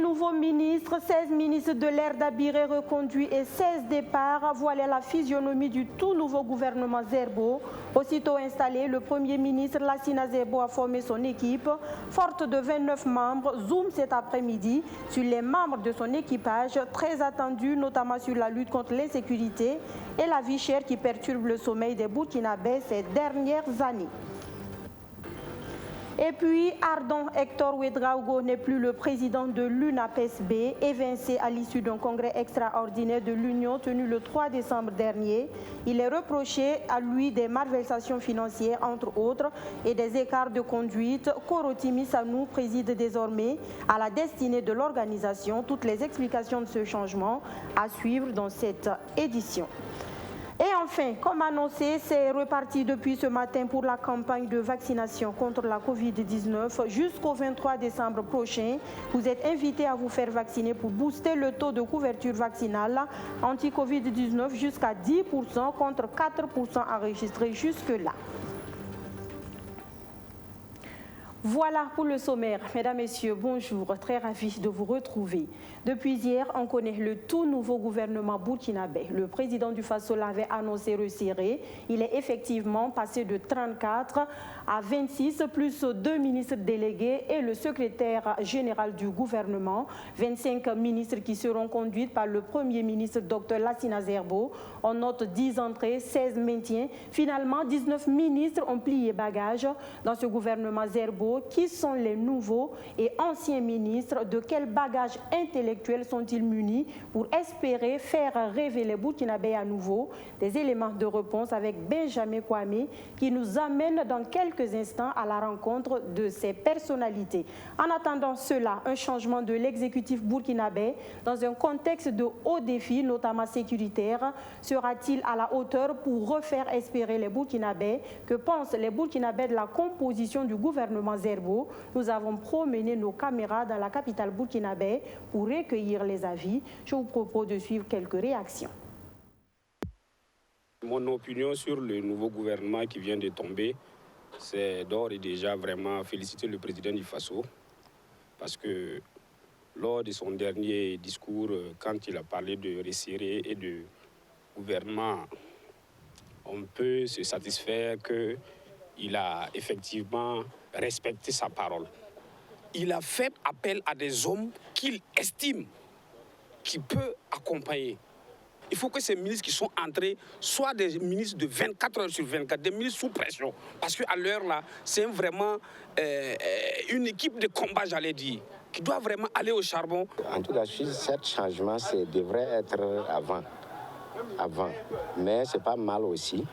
Nouveaux ministres, 16 ministres de l'ère d'Abiré reconduits et 16 départs. Voilà la physionomie du tout nouveau gouvernement Zerbo. Aussitôt installé, le Premier ministre Lassina Zerbo a formé son équipe. Forte de 29 membres, zoom cet après-midi sur les membres de son équipage, très attendus notamment sur la lutte contre l'insécurité et la vie chère qui perturbe le sommeil des Burkinabés ces dernières années. Et puis, Ardon Hector Ouedraogo n'est plus le président de l'UNAPES-B, évincé à l'issue d'un congrès extraordinaire de l'Union tenu le 3 décembre dernier. Il est reproché à lui des malversations financières, entre autres, et des écarts de conduite. Korotimi Sanou préside désormais à la destinée de l'organisation. Toutes les explications de ce changement à suivre dans cette édition. Et enfin, comme annoncé, c'est reparti depuis ce matin pour la campagne de vaccination contre la Covid-19 jusqu'au 23 décembre prochain. Vous êtes invités à vous faire vacciner pour booster le taux de couverture vaccinale anti-Covid-19 jusqu'à 10% contre 4% enregistrés jusque-là. Voilà pour le sommaire. Mesdames, Messieurs, bonjour. Très ravi de vous retrouver. Depuis hier, on connaît le tout nouveau gouvernement burkinabé. Le président du Faso l'avait annoncé resserré. Il est effectivement passé de 34 à 26, plus 2 ministres délégués et le secrétaire général du gouvernement. 25 ministres qui seront conduits par le Premier ministre Dr Lassina Zerbo. On note 10 entrées, 16 maintiens. Finalement, 19 ministres ont plié bagage dans ce gouvernement Zerbo. Qui sont les nouveaux et anciens ministres? De quel bagage intellectuel sont-ils munis pour espérer faire rêver les Burkinabés à nouveau? Des éléments de réponse avec Benjamin Kwame qui nous amène dans quelques instants à la rencontre de ces personnalités. En attendant cela, un changement de l'exécutif burkinabé dans un contexte de hauts défis, notamment sécuritaires, sera-t-il à la hauteur pour refaire espérer les Burkinabés? Que pensent les Burkinabés de la composition du gouvernement Zerbo? Nous avons promené nos caméras dans la capitale burkinabé pour recueillir les avis. Je vous propose de suivre quelques réactions. Mon opinion sur le nouveau gouvernement qui vient de tomber, c'est d'ores et déjà vraiment féliciter le président du Faso parce que lors de son dernier discours, quand il a parlé de resserrer et de gouvernement, on peut se satisfaire qu'il a effectivement respecté sa parole. Il a fait appel à des hommes qu'il estime, qui peut accompagner. Il faut que ces ministres qui sont entrés soient des ministres de 24 heures sur 24, des ministres sous pression. Parce qu'à l'heure là, c'est vraiment une équipe de combat, j'allais dire, qui doit vraiment aller au charbon. En tout cas, ce changement devrait être avant. Mais c'est pas mal aussi.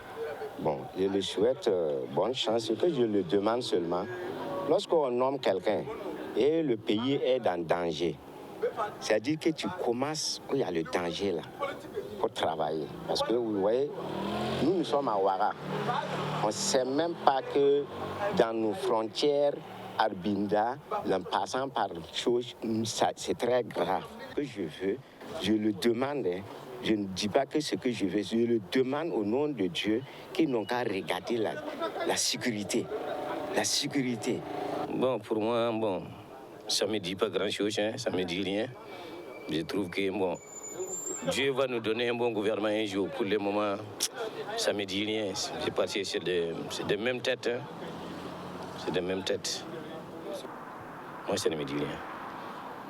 Bon, je lui souhaite bonne chance. Ce que je le demande seulement, lorsqu'on nomme quelqu'un et le pays est en danger, c'est-à-dire que tu commences, il y a le danger là, pour travailler. Parce que vous voyez, nous sommes à Ouara. On ne sait même pas que dans nos frontières, Arbinda, en passant par chose, c'est très grave. Ce que je veux, je le demande. Je ne dis pas que ce que je veux, je le demande au nom de Dieu qu'ils n'ont qu'à regarder la sécurité. La sécurité. Bon, pour moi, ça ne me dit pas grand-chose, ça ne me dit rien. Je trouve que, Dieu va nous donner un bon gouvernement un jour. Pour le moment, ça ne me dit rien. C'est passé, c'est des mêmes têtes. C'est des mêmes têtes. Moi, ça ne me dit rien.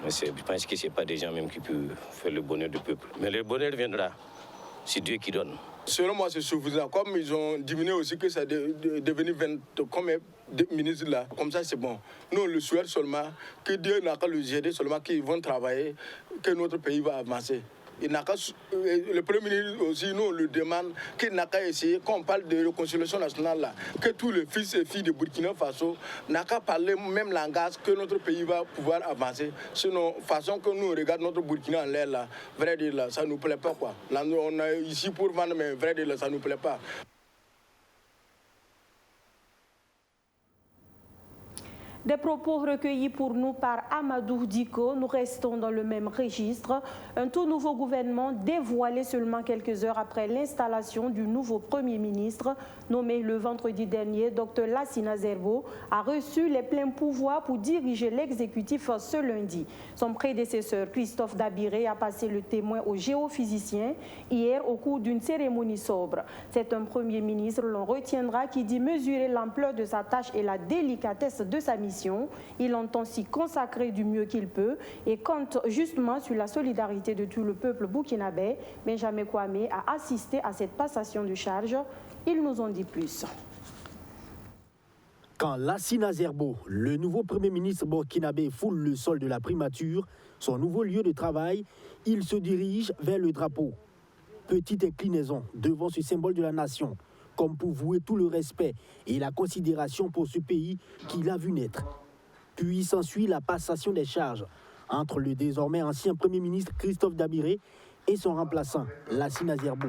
Mais je pense que ce n'est pas des gens même qui peuvent faire le bonheur du peuple. Mais le bonheur viendra. C'est Dieu qui donne. Selon moi, c'est suffisant. Comme ils ont diminué aussi, que ça est devenu 20 combien de ministres là. Comme ça, c'est bon. Nous, on le souhaite seulement que Dieu n'a qu'à le gérer, seulement qu'ils vont travailler, que notre pays va avancer. Il n'a qu'à, le Premier ministre aussi, nous, on le demande qu'il n'a qu'à essayer, quand on parle de réconciliation nationale là, que tous les fils et filles de Burkina Faso n'a qu'à parler le même langage, que notre pays va pouvoir avancer. Sinon, façon que nous regardons notre Burkina en l'air là, vrai dire là, ça ne nous plaît pas quoi. Là, on est ici pour vendre, mais vrai dire là, ça ne nous plaît pas. Des propos recueillis pour nous par Amadou Diko. Nous restons dans le même registre. Un tout nouveau gouvernement dévoilé seulement quelques heures après l'installation du nouveau Premier ministre, nommé le vendredi dernier. Dr Lassina Zerbo a reçu les pleins pouvoirs pour diriger l'exécutif ce lundi. Son prédécesseur, Christophe Dabiré, a passé le témoin aux géophysiciens hier au cours d'une cérémonie sobre. C'est un Premier ministre, l'on retiendra, qui dit mesurer l'ampleur de sa tâche et la délicatesse de sa mission. Il entend s'y consacrer du mieux qu'il peut et compte justement sur la solidarité de tout le peuple burkinabé. Benjamin Kwame a assisté à cette passation de charge. Ils nous en dit plus. Quand Lassina Zerbo, le nouveau Premier ministre burkinabé, foule le sol de la primature, son nouveau lieu de travail, il se dirige vers le drapeau. Petite inclinaison devant ce symbole de la nation, comme pour vouer tout le respect et la considération pour ce pays qu'il a vu naître. Puis s'ensuit la passation des charges entre le désormais ancien Premier ministre Christophe Dabiré et son remplaçant, Lassina Zerbo.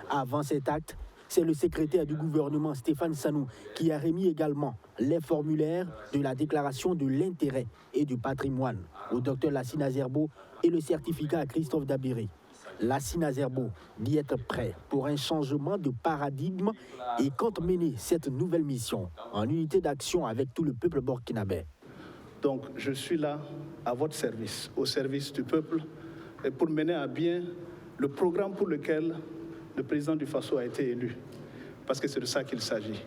Avant cet acte, c'est le secrétaire du gouvernement Stéphane Sanou qui a remis également les formulaires de la déclaration de l'intérêt et du patrimoine au docteur Lassina Zerbo et le certificat à Christophe Dabiré. Lassina Zerbo dit être prêt pour un changement de paradigme et compte mener cette nouvelle mission en unité d'action avec tout le peuple burkinabé. Donc je suis là à votre service, au service du peuple, et pour mener à bien le programme pour lequel le président du Faso a été élu, parce que c'est de ça qu'il s'agit.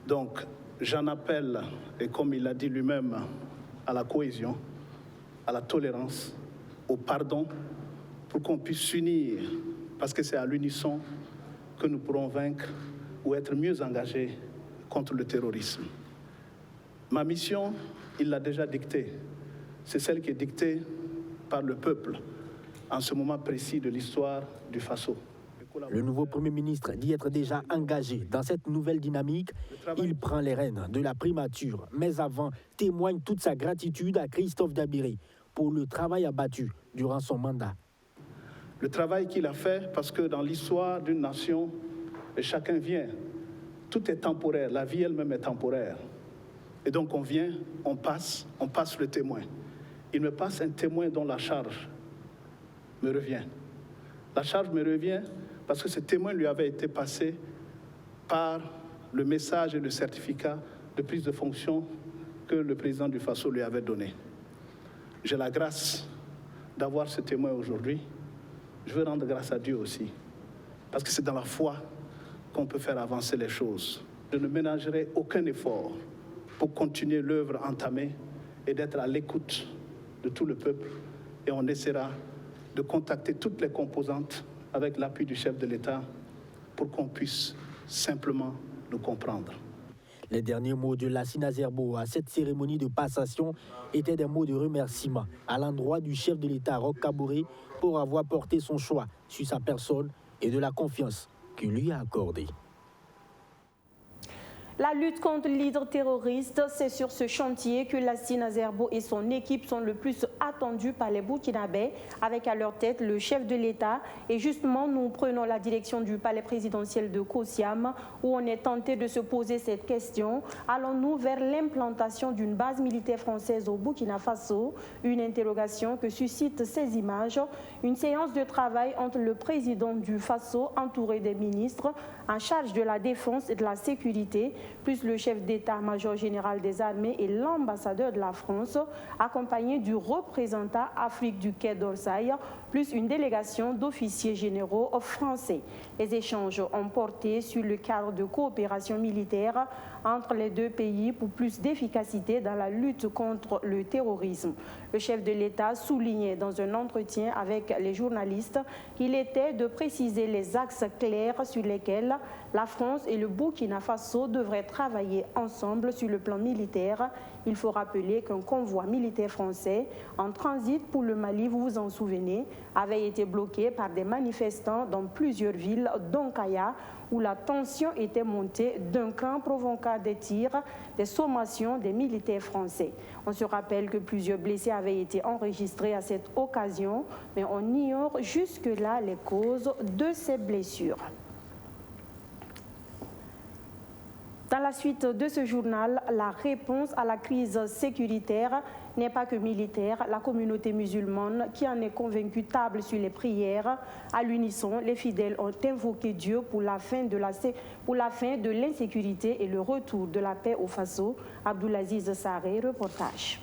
Donc j'en appelle, et comme il l'a dit lui-même, à la cohésion, à la tolérance, au pardon, pour qu'on puisse s'unir, parce que c'est à l'unisson que nous pourrons vaincre ou être mieux engagés contre le terrorisme. Ma mission, il l'a déjà dictée. C'est celle qui est dictée par le peuple en ce moment précis de l'histoire du Faso. Le nouveau Premier ministre dit être déjà engagé dans cette nouvelle dynamique. Il prend les rênes de la primature, mais avant, témoigne toute sa gratitude à Christophe Dabiré pour le travail abattu durant son mandat. Le travail qu'il a fait, parce que dans l'histoire d'une nation, chacun vient. Tout est temporaire, la vie elle-même est temporaire. Et donc on vient, on passe le témoin. Il me passe un témoin dont la charge me revient. La charge me revient parce que ce témoin lui avait été passé par le message et le certificat de prise de fonction que le président du Faso lui avait donné. J'ai la grâce d'avoir ce témoin aujourd'hui. Je veux rendre grâce à Dieu aussi, parce que c'est dans la foi qu'on peut faire avancer les choses. Je ne ménagerai aucun effort pour continuer l'œuvre entamée et d'être à l'écoute de tout le peuple. Et on essaiera de contacter toutes les composantes avec l'appui du chef de l'État pour qu'on puisse simplement nous comprendre. Les derniers mots de Lassina Zerbo à cette cérémonie de passation étaient des mots de remerciement à l'endroit du chef de l'État, Roch Kaboré, pour avoir porté son choix sur sa personne et de la confiance qu'il lui a accordée. La lutte contre l'hydre terroriste, c'est sur ce chantier que Lassina Zerbo et son équipe sont le plus attendus par les Burkinabés, avec à leur tête le chef de l'État. Et justement, nous prenons la direction du palais présidentiel de Kosiam, où on est tenté de se poser cette question. Allons-nous vers l'implantation d'une base militaire française au Burkina Faso? Une interrogation que suscitent ces images. Une séance de travail entre le président du Faso, entouré des ministres en charge de la défense et de la sécurité, plus le chef d'état-major général des armées et l'ambassadeur de la France, accompagné du représentant Afrique du Quai d'Orsay, plus une délégation d'officiers généraux français. Les échanges ont porté sur le cadre de coopération militaire entre les deux pays pour plus d'efficacité dans la lutte contre le terrorisme. Le chef de l'État soulignait dans un entretien avec les journalistes qu'il était de préciser les axes clairs sur lesquels la France et le Burkina Faso devraient travailler ensemble sur le plan militaire. Il faut rappeler qu'un convoi militaire français en transit pour le Mali, vous vous en souvenez, avait été bloqué par des manifestants dans plusieurs villes, dont Kaya, où la tension était montée d'un camp provoquant des tirs, des sommations des militaires français. On se rappelle que plusieurs blessés avaient été enregistrés à cette occasion, mais on ignore jusque-là les causes de ces blessures. Dans la suite de ce journal, la réponse à la crise sécuritaire n'est pas que militaire. La communauté musulmane qui en est convaincue table sur les prières. À l'unisson, les fidèles ont invoqué Dieu pour la fin de l'insécurité et le retour de la paix au Faso. Abdoulaziz Saré, reportage.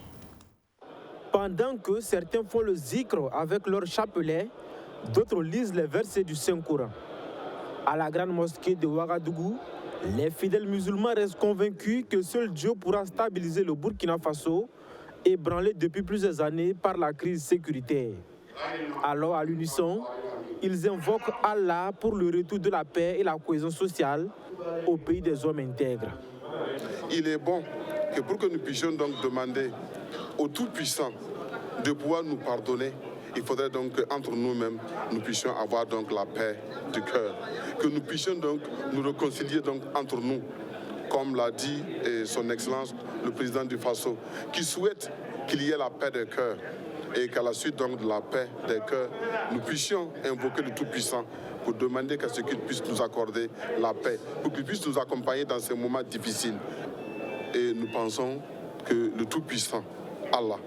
Pendant que certains font le zikr avec leur chapelet, d'autres lisent les versets du Saint-Coran. À la grande mosquée de Ouagadougou, les fidèles musulmans restent convaincus que seul Dieu pourra stabiliser le Burkina Faso, ébranlé depuis plusieurs années par la crise sécuritaire. Alors, à l'unisson, ils invoquent Allah pour le retour de la paix et la cohésion sociale au pays des hommes intègres. Il est bon que pour que nous puissions donc demander au Tout-Puissant de pouvoir nous pardonner, il faudrait donc qu'entre nous-mêmes, nous puissions avoir donc la paix du cœur. Que nous puissions donc nous réconcilier donc entre nous, comme l'a dit son Excellence, le président du Faso, qui souhaite qu'il y ait la paix des cœurs et qu'à la suite donc de la paix des cœurs, nous puissions invoquer le Tout-Puissant pour demander qu'à ce qu'il puisse nous accorder la paix, pour qu'il puisse nous accompagner dans ces moments difficiles. Et nous pensons que le Tout-Puissant, Allah,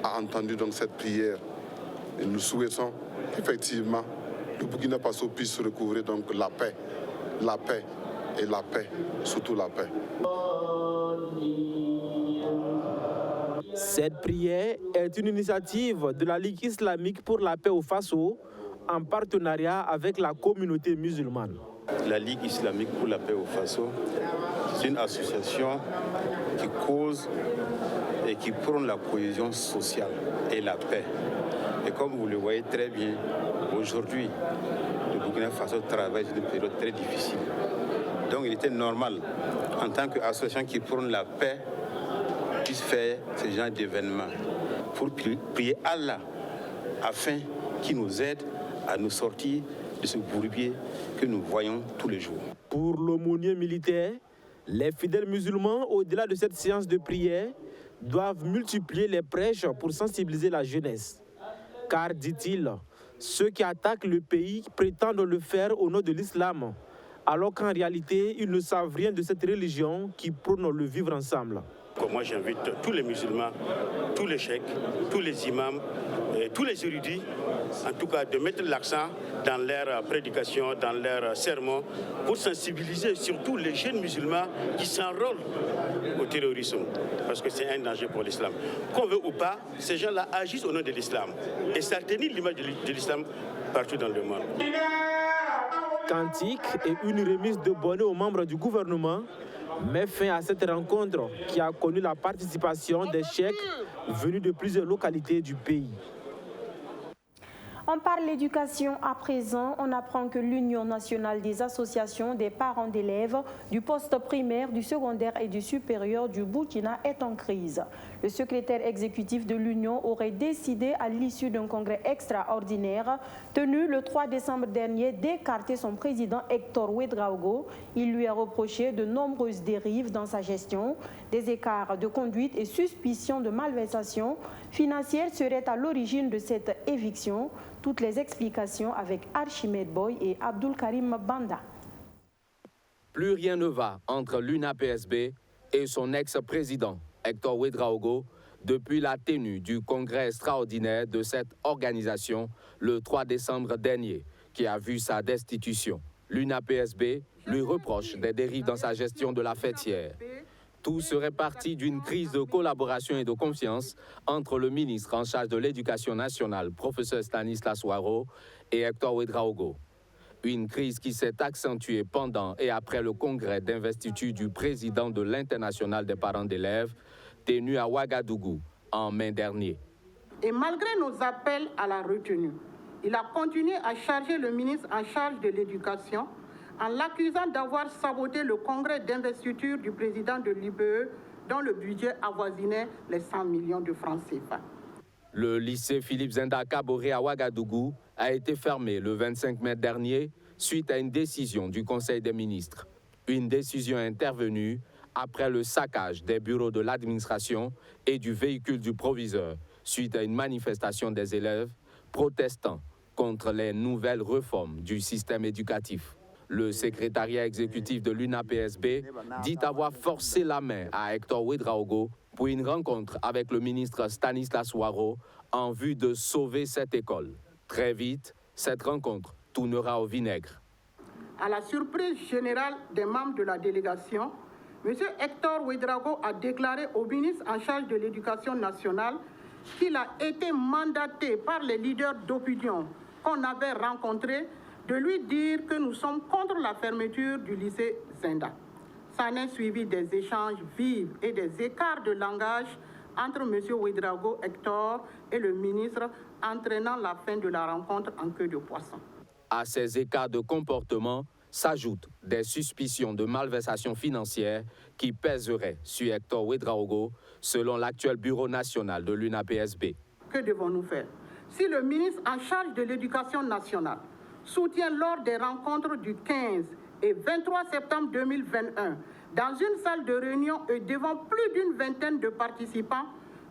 a entendu donc cette prière. Et nous souhaitons qu'effectivement, le Burkina Faso puisse recouvrir donc la paix et la paix, surtout la paix. Cette prière est une initiative de la Ligue islamique pour la paix au Faso, en partenariat avec la communauté musulmane. La Ligue islamique pour la paix au Faso, c'est une association qui cause et qui prône la cohésion sociale et la paix. Et comme vous le voyez très bien, aujourd'hui, le Burkina Faso travaille sur une période très difficile. Donc il était normal, en tant qu'association qui prône la paix, puisse faire ce genre d'événements pour prier Allah afin qu'il nous aide à nous sortir de ce bourbier que nous voyons tous les jours. Pour l'aumônier militaire, les fidèles musulmans, au-delà de cette séance de prière, doivent multiplier les prêches pour sensibiliser la jeunesse. Car, dit-il, ceux qui attaquent le pays prétendent le faire au nom de l'islam, alors qu'en réalité, ils ne savent rien de cette religion qui prône le vivre ensemble. Moi, j'invite tous les musulmans, tous les cheikhs, tous les imams, tous les érudits, en tout cas, de mettre l'accent dans leur prédication, dans leurs sermons, pour sensibiliser surtout les jeunes musulmans qui s'enrôlent au terrorisme, parce que c'est un danger pour l'islam. Qu'on veut ou pas, ces gens-là agissent au nom de l'islam et ça ternit l'image de l'islam partout dans le monde. Cantique et une remise de bonnets aux membres du gouvernement met fin à cette rencontre qui a connu la participation des cheikhs venus de plusieurs localités du pays. On parle d'éducation à présent. On apprend que l'Union nationale des associations des parents d'élèves du poste primaire, du secondaire et du supérieur du Burkina est en crise. Le secrétaire exécutif de l'Union aurait décidé à l'issue d'un congrès extraordinaire tenu le 3 décembre dernier d'écarter son président Hector Ouedraogo. Il lui a reproché de nombreuses dérives dans sa gestion. Des écarts de conduite et suspicions de malversation financière seraient à l'origine de cette éviction. Toutes les explications avec Archimède Boy et Abdul Karim Banda. Plus rien ne va entre l'UNAPSB et son ex-président Hector Ouedraogo depuis la tenue du congrès extraordinaire de cette organisation le 3 décembre dernier, qui a vu sa destitution. L'UNAPSB lui reproche des dérives dans sa gestion de la fêtière. Tout serait parti d'une crise de collaboration et de confiance entre le ministre en charge de l'Éducation nationale, professeur Stanislas Ouaro, et Hector Ouedraogo. Une crise qui s'est accentuée pendant et après le congrès d'investiture du président de l'Internationale des parents d'élèves, tenu à Ouagadougou en mai dernier. Et malgré nos appels à la retenue, il a continué à charger le ministre en charge de l'Éducation en l'accusant d'avoir saboté le congrès d'investiture du président de l'IBE dont le budget avoisinait les 100 millions de francs CFA. Le lycée Philippe Zenda Kaboré à Ouagadougou a été fermé le 25 mai dernier suite à une décision du Conseil des ministres. Une décision intervenue après le saccage des bureaux de l'administration et du véhicule du proviseur suite à une manifestation des élèves protestant contre les nouvelles réformes du système éducatif. Le secrétariat exécutif de l'UNAPSB dit avoir forcé la main à Hector Ouédraogo pour une rencontre avec le ministre Stanislas Waro en vue de sauver cette école. Très vite, cette rencontre tournera au vinaigre. À la surprise générale des membres de la délégation, M. Hector Ouédraogo a déclaré au ministre en charge de l'Éducation nationale qu'il a été mandaté par les leaders d'opinion qu'on avait rencontrés de lui dire que nous sommes contre la fermeture du lycée Zenda. Ça n'est suivi des échanges vifs et des écarts de langage entre M. Ouédraogo Hector et le ministre, entraînant la fin de la rencontre en queue de poisson. À ces écarts de comportement s'ajoutent des suspicions de malversation financière qui pèseraient sur Hector Ouédraogo, selon l'actuel bureau national de l'UNAPSB. Que devons-nous faire? Si le ministre en charge de l'Éducation nationale soutient lors des rencontres du 15 et 23 septembre 2021, dans une salle de réunion et devant plus d'une vingtaine de participants,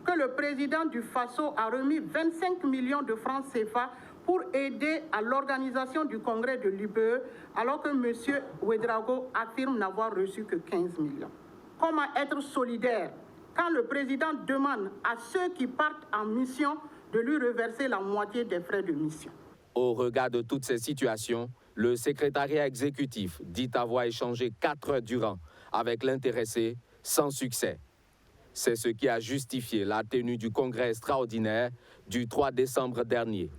que le président du FASO a remis 25 millions de francs CFA pour aider à l'organisation du congrès de l'UBE, alors que M. Ouédraogo affirme n'avoir reçu que 15 millions. Comment être solidaire quand le président demande à ceux qui partent en mission de lui reverser la moitié des frais de mission? Au regard de toutes ces situations, le secrétariat exécutif dit avoir échangé 4 heures durant avec l'intéressé sans succès. C'est ce qui a justifié la tenue du congrès extraordinaire du 3 décembre dernier.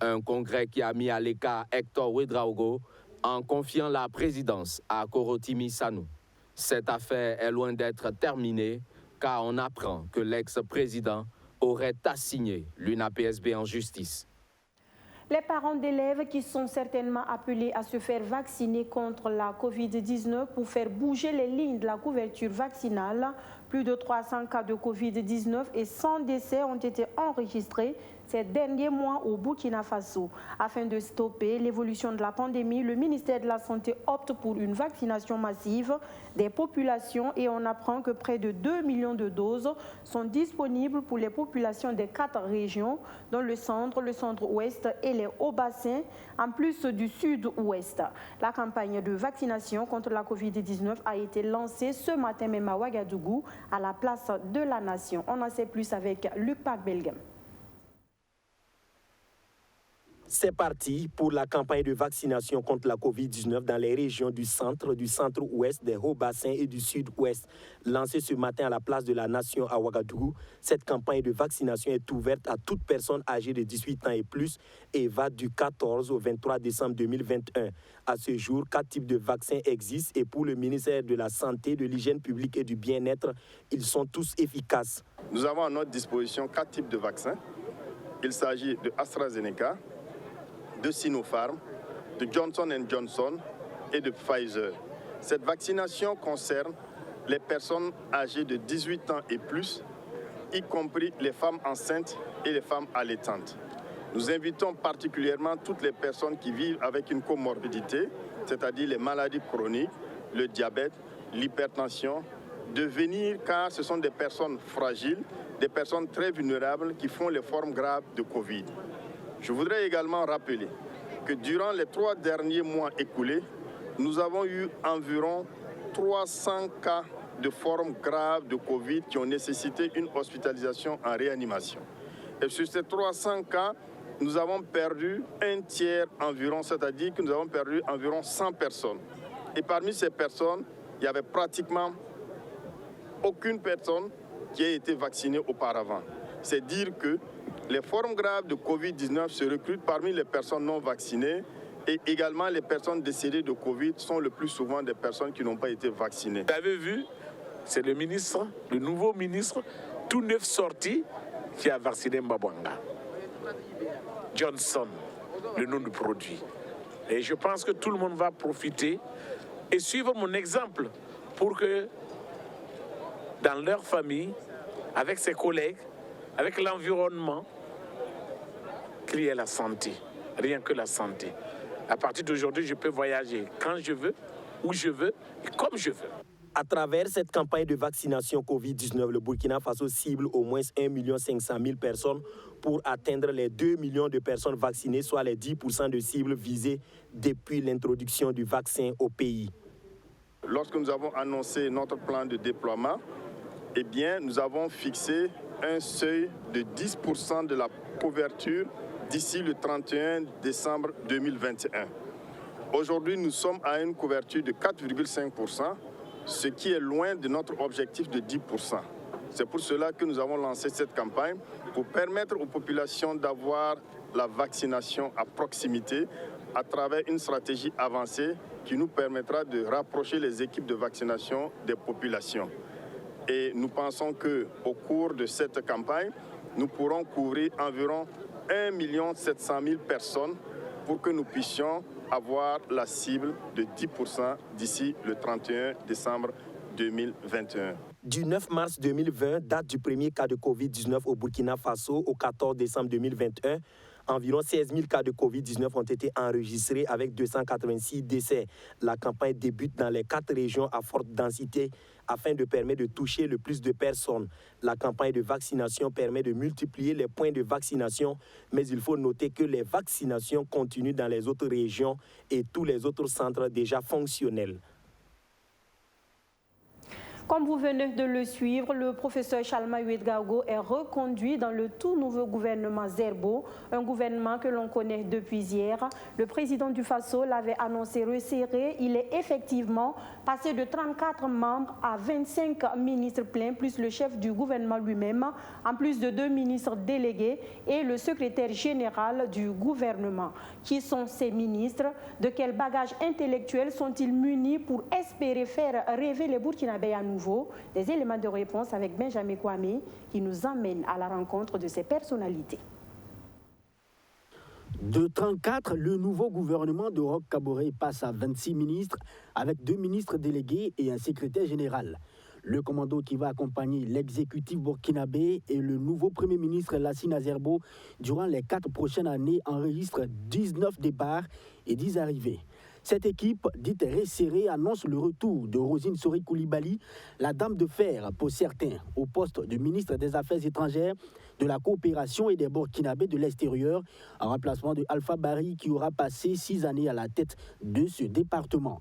Un congrès qui a mis à l'écart Hector Ouédraogo en confiant la présidence à Korotimi Sanou. Cette affaire est loin d'être terminée car on apprend que l'ex-président aurait assigné l'UNAPSB en justice. Les parents d'élèves qui sont certainement appelés à se faire vacciner contre la Covid-19 pour faire bouger les lignes de la couverture vaccinale. Plus de 300 cas de Covid-19 et 100 décès ont été enregistrés ces derniers mois au Burkina Faso. Afin de stopper l'évolution de la pandémie, le ministère de la Santé opte pour une vaccination massive des populations et on apprend que près de 2 millions de doses sont disponibles pour les populations des 4 régions, dont le centre-ouest et les hauts-bassins, en plus du sud-ouest. La campagne de vaccination contre la Covid-19 a été lancée ce matin même à Ouagadougou, à la place de la Nation. On en sait plus avec Luc Pac-Belgem. C'est parti pour la campagne de vaccination contre la Covid-19 dans les régions du centre-ouest, des hauts-bassins et du sud-ouest. Lancée ce matin à la place de la Nation à Ouagadougou, cette campagne de vaccination est ouverte à toute personne âgée de 18 ans et plus et va du 14 au 23 décembre 2021. À ce jour, 4 types de vaccins existent et pour le ministère de la Santé, de l'Hygiène publique et du Bien-être, ils sont tous efficaces. Nous avons à notre disposition 4 types de vaccins. Il s'agit de AstraZeneca, de Sinopharm, de Johnson & Johnson et de Pfizer. Cette vaccination concerne les personnes âgées de 18 ans et plus, y compris les femmes enceintes et les femmes allaitantes. Nous invitons particulièrement toutes les personnes qui vivent avec une comorbidité, c'est-à-dire les maladies chroniques, le diabète, l'hypertension, de venir car ce sont des personnes fragiles, des personnes très vulnérables qui font les formes graves de Covid. Je voudrais également rappeler que durant les 3 derniers mois écoulés, nous avons eu environ 300 cas de formes graves de Covid qui ont nécessité une hospitalisation en réanimation. Et sur ces 300 cas, nous avons perdu un tiers environ, c'est-à-dire que nous avons perdu environ 100 personnes. Et parmi ces personnes, il n'y avait pratiquement aucune personne qui a été vaccinée auparavant. C'est dire que les formes graves de Covid-19 se recrutent parmi les personnes non vaccinées et également les personnes décédées de Covid sont le plus souvent des personnes qui n'ont pas été vaccinées. Vous avez vu, c'est le ministre, le nouveau ministre, tout neuf sorti, qui a vacciné Mbabwanga. Johnson, le nom du produit. Et je pense que tout le monde va profiter et suivre mon exemple pour que dans leur famille, avec ses collègues, avec l'environnement, qu'il y ait la santé, rien que la santé. À partir d'aujourd'hui, je peux voyager quand je veux, où je veux et comme je veux. À travers cette campagne de vaccination Covid-19, le Burkina Faso cible au moins 1 500 000 personnes pour atteindre les 2 millions de personnes vaccinées, soit les 10% de cibles visées depuis l'introduction du vaccin au pays. Lorsque nous avons annoncé notre plan de déploiement, eh bien, nous avons fixé un seuil de 10% de la couverture d'ici le 31 décembre 2021. Aujourd'hui, nous sommes à une couverture de 4,5%, ce qui est loin de notre objectif de 10%. C'est pour cela que nous avons lancé cette campagne, pour permettre aux populations d'avoir la vaccination à proximité à travers une stratégie avancée qui nous permettra de rapprocher les équipes de vaccination des populations. Et nous pensons qu'au cours de cette campagne, nous pourrons couvrir environ 1 700 000 personnes pour que nous puissions avoir la cible de 10% d'ici le 31 décembre 2021. Du 9 mars 2020, date du premier cas de Covid-19 au Burkina Faso, au 14 décembre 2021, environ 16 000 cas de Covid-19 ont été enregistrés avec 286 décès. La campagne débute dans les 4 régions à forte densité afin de permettre de toucher le plus de personnes. La campagne de vaccination permet de multiplier les points de vaccination, mais il faut noter que les vaccinations continuent dans les autres régions et tous les autres centres déjà fonctionnels. Comme vous venez de le suivre, le professeur Chalma Ouedraogo est reconduit dans le tout nouveau gouvernement Zerbo, un gouvernement que l'on connaît depuis hier. Le président du Faso l'avait annoncé resserré. Il est effectivement passé de 34 membres à 25 ministres pleins, plus le chef du gouvernement lui-même, en plus de 2 ministres délégués et le secrétaire général du gouvernement. Qui sont ces ministres? De quel bagage intellectuel sont-ils munis pour espérer faire rêver les Burkinabés à nouveau? Des éléments de réponse avec Benjamin Kwame qui nous emmène à la rencontre de ces personnalités. De 34, le nouveau gouvernement de Roch Kaboré passe à 26 ministres avec 2 ministres délégués et un secrétaire général. Le commando qui va accompagner l'exécutif burkinabé et le nouveau Premier ministre Lassine Azerbo durant les 4 prochaines années enregistre 19 départs et 10 arrivées. Cette équipe, dite resserrée, annonce le retour de Rosine Sori Koulibaly, la dame de fer pour certains, au poste de ministre des Affaires étrangères, de la coopération et des Burkinabés de l'extérieur, en remplacement de Alpha Bari qui aura passé 6 années à la tête de ce département.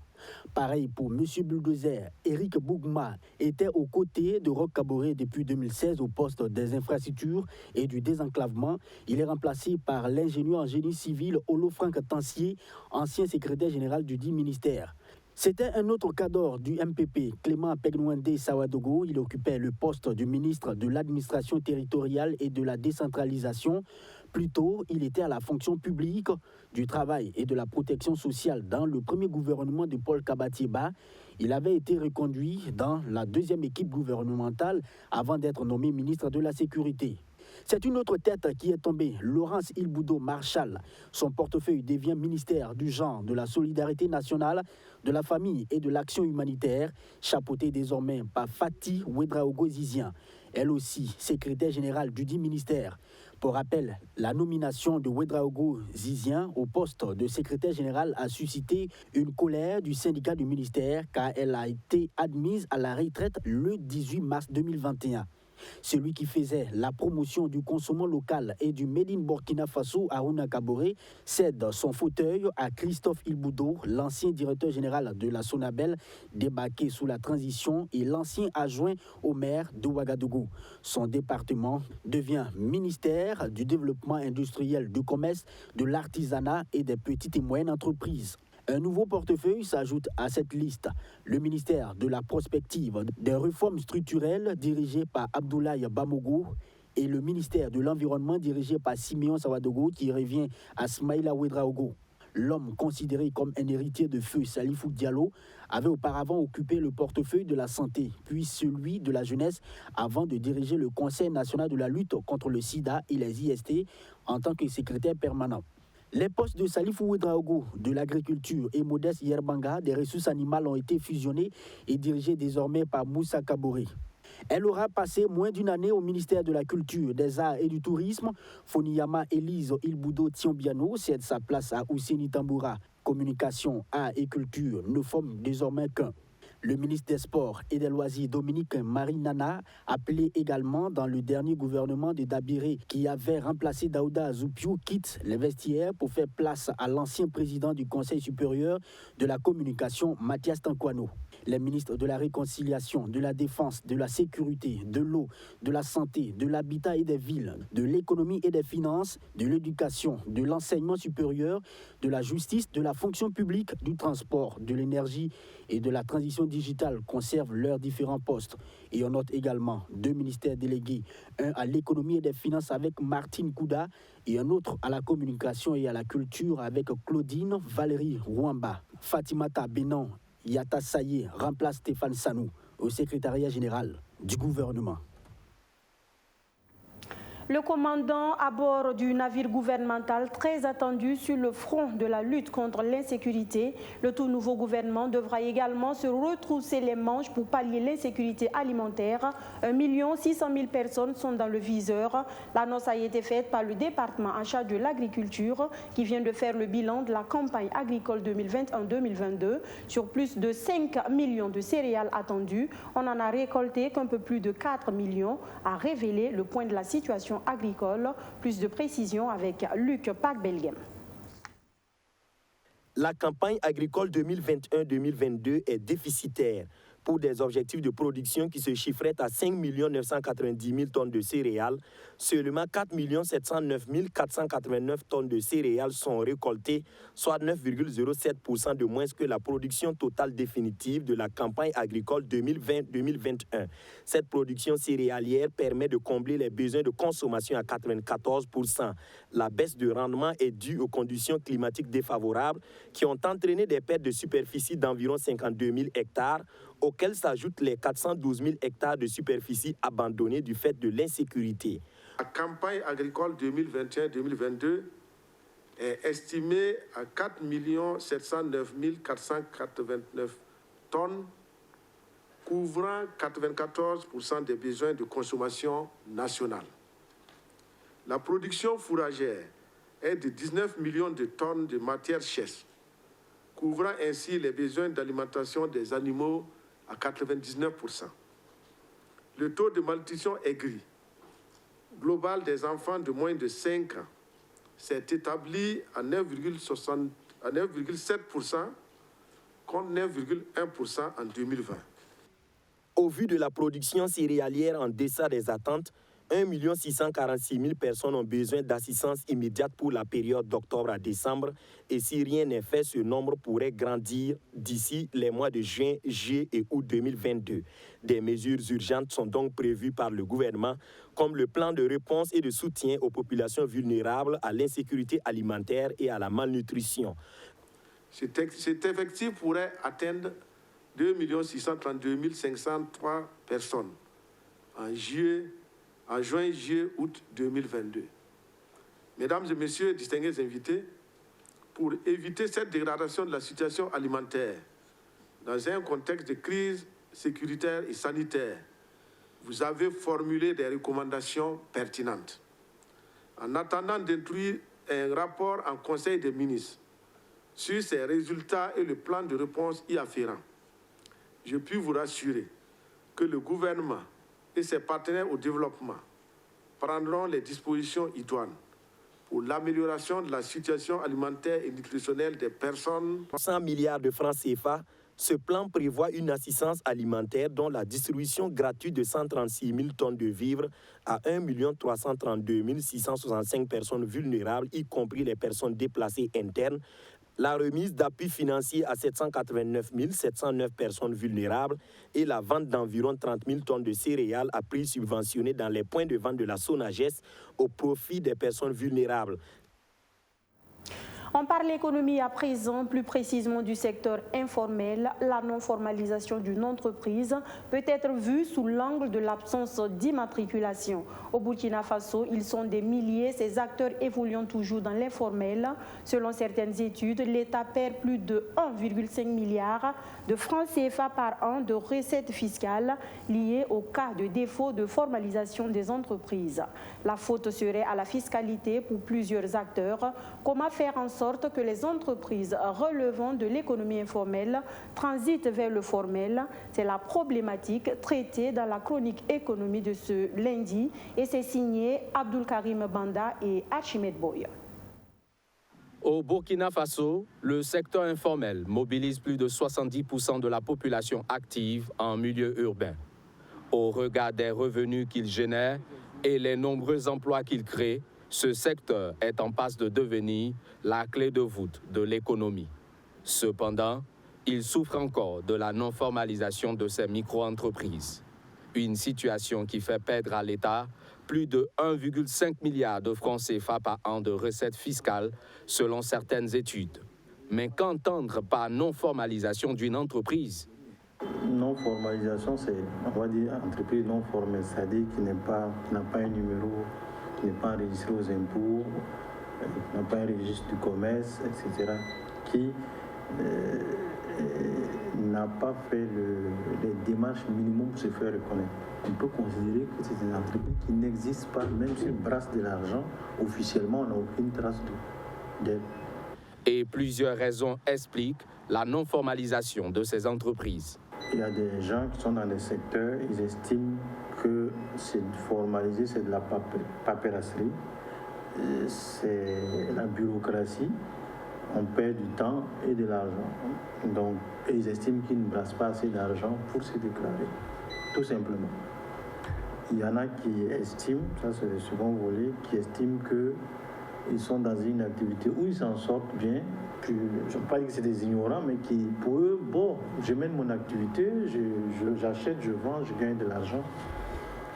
Pareil pour M. Bulldozer, Éric Bougma était aux côtés de Roch Kaboré depuis 2016 au poste des infrastructures et du désenclavement. Il est remplacé par l'ingénieur en génie civil Olo-Franck Tancier, ancien secrétaire général du dit ministère. C'était un autre cadre du MPP, Clément Pegnoindé Sawadogo. Il occupait le poste de ministre de l'administration territoriale et de la décentralisation. Plus tôt, il était à la fonction publique, du travail et de la protection sociale dans le premier gouvernement de Paul Kabatieba. Il avait été reconduit dans la 2e équipe gouvernementale avant d'être nommé ministre de la Sécurité. C'est une autre tête qui est tombée, Laurence Ilboudo Marshall. Son portefeuille devient ministère du genre, de la solidarité nationale, de la famille et de l'action humanitaire, chapeauté désormais par Fatih Ouedraogo Zizien, elle aussi secrétaire générale du dit ministère. Pour rappel, la nomination de Ouedraogo Zizien au poste de secrétaire général a suscité une colère du syndicat du ministère car elle a été admise à la retraite le 18 mars 2021. Celui qui faisait la promotion du consommant local et du Made in Burkina Faso, Aruna Kaboré, cède son fauteuil à Christophe Ilboudo, l'ancien directeur général de la Sonabel, débarqué sous la transition et l'ancien adjoint au maire de Ouagadougou. Son département devient ministère du développement industriel, du commerce, de l'artisanat et des petites et moyennes entreprises. Un nouveau portefeuille s'ajoute à cette liste, le ministère de la prospective des réformes structurelles dirigé par Abdoulaye Bamogo et le ministère de l'environnement dirigé par Simeon Sawadogo qui revient à Smaïla Ouedraogo. L'homme considéré comme un héritier de feu Salifou Diallo avait auparavant occupé le portefeuille de la santé, puis celui de la jeunesse avant de diriger le Conseil national de la lutte contre le sida et les IST en tant que secrétaire permanent. Les postes de Salifou Ouedraogo, de l'agriculture et Modeste Yerbanga, des ressources animales ont été fusionnés et dirigés désormais par Moussa Kaboré. Elle aura passé moins d'une année au ministère de la Culture, des Arts et du Tourisme. Foniyama Elise Ilboudo Tiombiano cède sa place à Ouseni Tamboura. Communication, Arts et Culture ne forment désormais qu'un. Le ministre des Sports et des Loisirs, Dominique Marinana, appelé également dans le dernier gouvernement de Dabiré qui avait remplacé Daouda Azoupiou, quitte les vestiaires pour faire place à l'ancien président du Conseil supérieur de la communication, Mathias Tankwano. Les ministres de la Réconciliation, de la Défense, de la Sécurité, de l'eau, de la Santé, de l'Habitat et des Villes, de l'Économie et des Finances, de l'Éducation, de l'Enseignement supérieur, de la Justice, de la Fonction publique, du Transport, de l'Énergie et de la Transition digitale conservent leurs différents postes. Et on note également 2 ministères délégués, un à l'Économie et des Finances avec Martine Kouda et un autre à la Communication et à la Culture avec Claudine Valérie Rouamba. Fatimata Benan Yata Saye remplace Stéphane Sanou au secrétariat général du gouvernement. Le commandant à bord du navire gouvernemental très attendu sur le front de la lutte contre l'insécurité. Le tout nouveau gouvernement devra également se retrousser les manches pour pallier l'insécurité alimentaire. 1 600 000 personnes sont dans le viseur. L'annonce a été faite par le département en charge de l'agriculture qui vient de faire le bilan de la campagne agricole 2021-2022 sur plus de 5 millions de céréales attendues. On en a récolté qu'un peu plus de 4 millions, a révélé le point de la situation agricole. Plus de précisions avec Luc Pac-Belgem. La campagne agricole 2021-2022 est déficitaire pour des objectifs de production qui se chiffraient à 5 990 000 tonnes de céréales. Seulement 4 709 489 tonnes de céréales sont récoltées, soit 9,07% de moins que la production totale définitive de la campagne agricole 2020-2021. Cette production céréalière permet de combler les besoins de consommation à 94%. La baisse de rendement est due aux conditions climatiques défavorables qui ont entraîné des pertes de superficie d'environ 52 000 hectares, auxquels s'ajoutent les 412 000 hectares de superficie abandonnés du fait de l'insécurité. La campagne agricole 2021-2022 est estimée à 4 709 489 tonnes, couvrant 94% des besoins de consommation nationale. La production fourragère est de 19 millions de tonnes de matière sèche, couvrant ainsi les besoins d'alimentation des animaux à 99%. Le taux de malnutrition aigrie global des enfants de moins de 5 ans s'est établi à 9,7% contre 9,1% en 2020. Au vu de la production céréalière en deçà des attentes, 1 646 000 personnes ont besoin d'assistance immédiate pour la période d'octobre à décembre et si rien n'est fait, ce nombre pourrait grandir d'ici les mois de juin, juillet et août 2022. Des mesures urgentes sont donc prévues par le gouvernement, comme le plan de réponse et de soutien aux populations vulnérables à l'insécurité alimentaire et à la malnutrition. Cet effectif pourrait atteindre 2 632 503 personnes en juin, juillet, août 2022. Mesdames et messieurs, distingués invités, pour éviter cette dégradation de la situation alimentaire dans un contexte de crise sécuritaire et sanitaire, vous avez formulé des recommandations pertinentes. En attendant d'instruire un rapport en Conseil des ministres sur ces résultats et le plan de réponse y afférent, je puis vous rassurer que le gouvernement et ses partenaires au développement prendront les dispositions idoines pour l'amélioration de la situation alimentaire et nutritionnelle des personnes. 100 milliards de francs CFA, ce plan prévoit une assistance alimentaire dont la distribution gratuite de 136 000 tonnes de vivres à 1 332 665 personnes vulnérables, y compris les personnes déplacées internes, la remise d'appui financier à 789 709 personnes vulnérables et la vente d'environ 30 000 tonnes de céréales à prix subventionné dans les points de vente de la SONAGES au profit des personnes vulnérables. On parle économie à présent, plus précisément du secteur informel. La non-formalisation d'une entreprise peut être vue sous l'angle de l'absence d'immatriculation. Au Burkina Faso, ils sont des milliers, ces acteurs évoluant toujours dans l'informel. Selon certaines études, l'État perd plus de 1,5 milliard de francs CFA par an de recettes fiscales liées au cas de défaut de formalisation des entreprises. La faute serait à la fiscalité pour plusieurs acteurs. Comment faire en sorte sorte que les entreprises relevant de l'économie informelle transitent vers le formel. C'est la problématique traitée dans la chronique économie de ce lundi et c'est signé Abdul Karim Banda et Archimède Boy. Au Burkina Faso, le secteur informel mobilise plus de 70% de la population active en milieu urbain. Au regard des revenus qu'il génère et les nombreux emplois qu'il crée, ce secteur est en passe de devenir la clé de voûte de l'économie. Cependant, il souffre encore de la non-formalisation de ces micro-entreprises. Une situation qui fait perdre à l'État plus de 1,5 milliard de francs CFA par an de recettes fiscales, selon certaines études. Mais qu'entendre par non-formalisation d'une entreprise? Non-formalisation, c'est, on va dire, entreprise non formelle, c'est-à-dire qui n'a pas un numéro, qui n'est pas enregistré aux impôts, qui n'a pas un registre du commerce, etc., qui n'a pas fait les démarches minimum pour se faire reconnaître. On peut considérer que c'est une entreprise qui n'existe pas, même si elle brasse de l'argent, officiellement, on n'a aucune trace d'elle. Et plusieurs raisons expliquent la non-formalisation de ces entreprises. Il y a des gens qui sont dans les secteurs, ils estiment que c'est formalisé, c'est de la paperasserie, c'est la bureaucratie. On perd du temps et de l'argent. Donc, ils estiment qu'ils ne brassent pas assez d'argent pour se déclarer, tout simplement. Il y en a qui estiment, ça c'est le second volet, qui estiment qu'ils sont dans une activité où ils s'en sortent bien. Je ne veux pas dire que c'est des ignorants, mais qui, pour eux, bon, je mène mon activité, j'achète, je vends, je gagne de l'argent.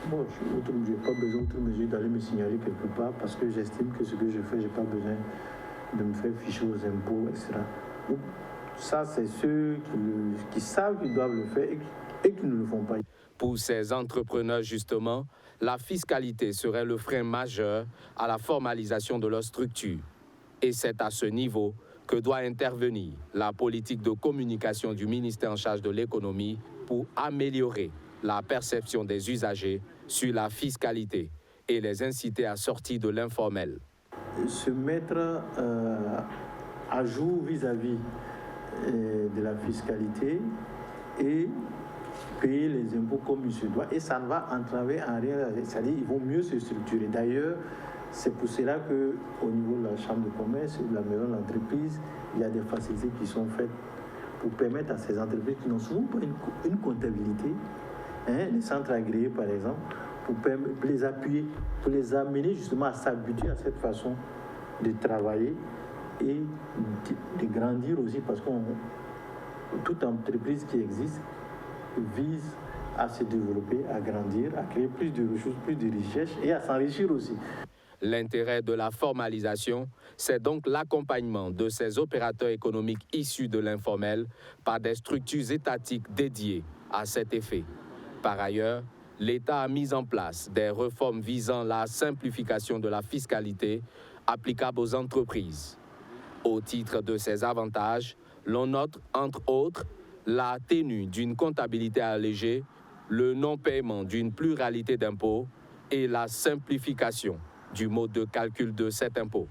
Bon, je n'ai pas besoin, outre mesure, d'aller me signaler quelque part parce que j'estime que ce que je fais, je n'ai pas besoin de me faire ficher aux impôts, etc. Donc, ça, c'est ceux qui savent qu'ils doivent le faire et qui ne le font pas. Pour ces entrepreneurs, justement, la fiscalité serait le frein majeur à la formalisation de leur structure. Et c'est à ce niveau que doit intervenir la politique de communication du ministère en charge de l'économie pour améliorer la perception des usagers sur la fiscalité et les inciter à sortir de l'informel. Se mettre à jour vis-à-vis de la fiscalité et payer les impôts comme il se doit. Et ça ne va entraver en rien, c'est-à-dire qu'ils vont mieux se structurer. D'ailleurs, c'est pour cela qu'au niveau de la Chambre de commerce et de la maison de l'entreprise, il y a des facilités qui sont faites pour permettre à ces entreprises qui n'ont souvent pas une comptabilité, les centres agréés par exemple, pour les appuyer, pour les amener justement à s'habituer à cette façon de travailler et de grandir aussi, parce que toute entreprise qui existe vise à se développer, à grandir, à créer plus de ressources, plus de richesses et à s'enrichir aussi. L'intérêt de la formalisation, c'est donc l'accompagnement de ces opérateurs économiques issus de l'informel par des structures étatiques dédiées à cet effet. Par ailleurs, l'État a mis en place des réformes visant la simplification de la fiscalité applicable aux entreprises. Au titre de ces avantages, l'on note, entre autres, la tenue d'une comptabilité allégée, le non-paiement d'une pluralité d'impôts et la simplification du mode de calcul de cet impôt.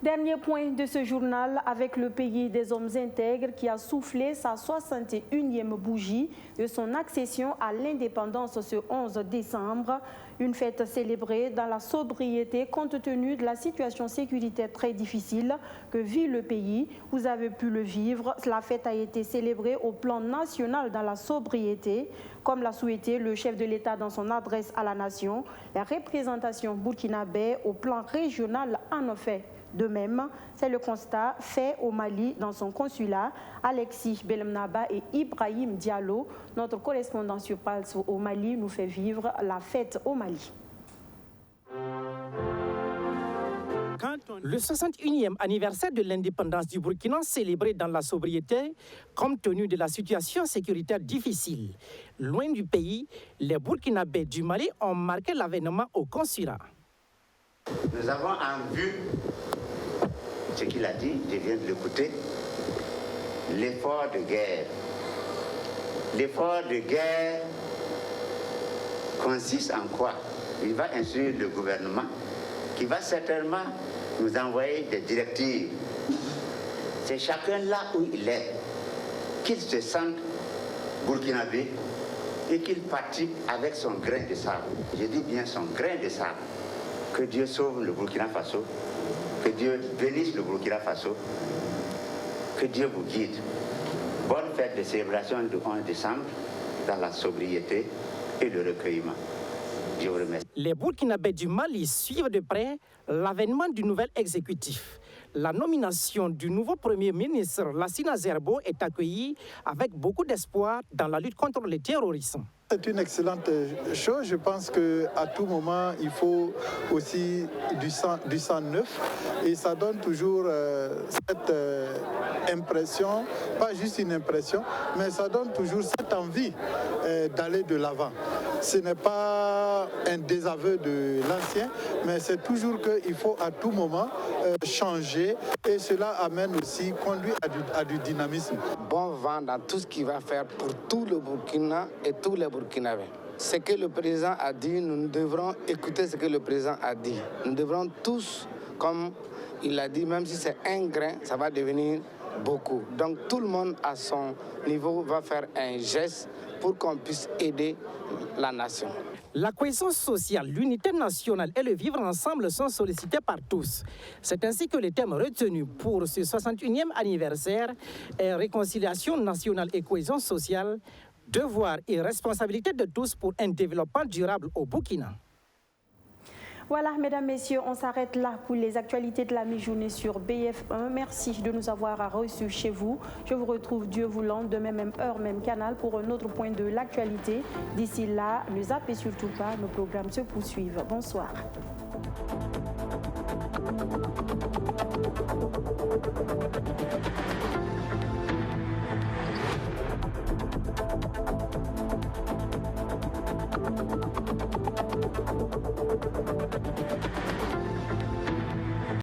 Dernier point de ce journal avec le pays des hommes intègres qui a soufflé sa 61e bougie de son accession à l'indépendance ce 11 décembre. Une fête célébrée dans la sobriété compte tenu de la situation sécuritaire très difficile que vit le pays. Vous avez pu le vivre. La fête a été célébrée au plan national dans la sobriété, comme l'a souhaité le chef de l'État dans son adresse à la nation. La représentation burkinabé au plan régional en a fait de même. C'est le constat fait au Mali dans son consulat. Alexis Belmnaba et Ibrahim Diallo, notre correspondant sur place au Mali, nous fait vivre la fête au Mali. Le 61e anniversaire de l'indépendance du Burkina célébré dans la sobriété, compte tenu de la situation sécuritaire difficile. Loin du pays, les Burkinabés du Mali ont marqué l'avènement au consulat. Nous avons en vue ce qu'il a dit, je viens de l'écouter, l'effort de guerre. L'effort de guerre consiste en quoi? Il va instruire le gouvernement qui va certainement nous envoyer des directives. C'est chacun là où il est, qu'il se sente burkinabé et qu'il participe avec son grain de sable. Je dis bien son grain de sable. Que Dieu sauve le Burkina Faso, que Dieu bénisse le Burkina Faso, que Dieu vous guide. Bonne fête de célébration du 11 décembre dans la sobriété et le recueillement. Je vous remercie. Les Burkinabés du Mali suivent de près l'avènement du nouvel exécutif. La nomination du nouveau Premier ministre Lassina Zerbo est accueillie avec beaucoup d'espoir dans la lutte contre le terrorisme. C'est une excellente chose. Je pense qu'à tout moment, il faut aussi du sang neuf. Et ça donne toujours cette impression, pas juste une impression, mais ça donne toujours cette envie d'aller de l'avant. Ce n'est pas un désaveu de l'ancien, mais c'est toujours qu'il faut à tout moment changer. Et cela amène aussi, conduit à du dynamisme. Bon vent dans tout ce qu'il va faire pour tout le Burkina et tous les Burkinabés. Ce que le président a dit, nous devrons écouter ce que le président a dit. Nous devrons tous, comme il a dit, même si c'est un grain, ça va devenir beaucoup. Donc tout le monde à son niveau va faire un geste pour qu'on puisse aider la nation. La cohésion sociale, l'unité nationale et le vivre ensemble sont sollicités par tous. C'est ainsi que le thème retenu pour ce 61e anniversaire est réconciliation nationale et cohésion sociale, devoir et responsabilité de tous pour un développement durable au Burkina. Voilà, mesdames, messieurs, on s'arrête là pour les actualités de la mi-journée sur BF1. Merci de nous avoir reçus chez vous. Je vous retrouve, Dieu voulant, demain même heure, même canal pour un autre point de l'actualité. D'ici là, ne zappez surtout pas, nos programmes se poursuivent. Bonsoir.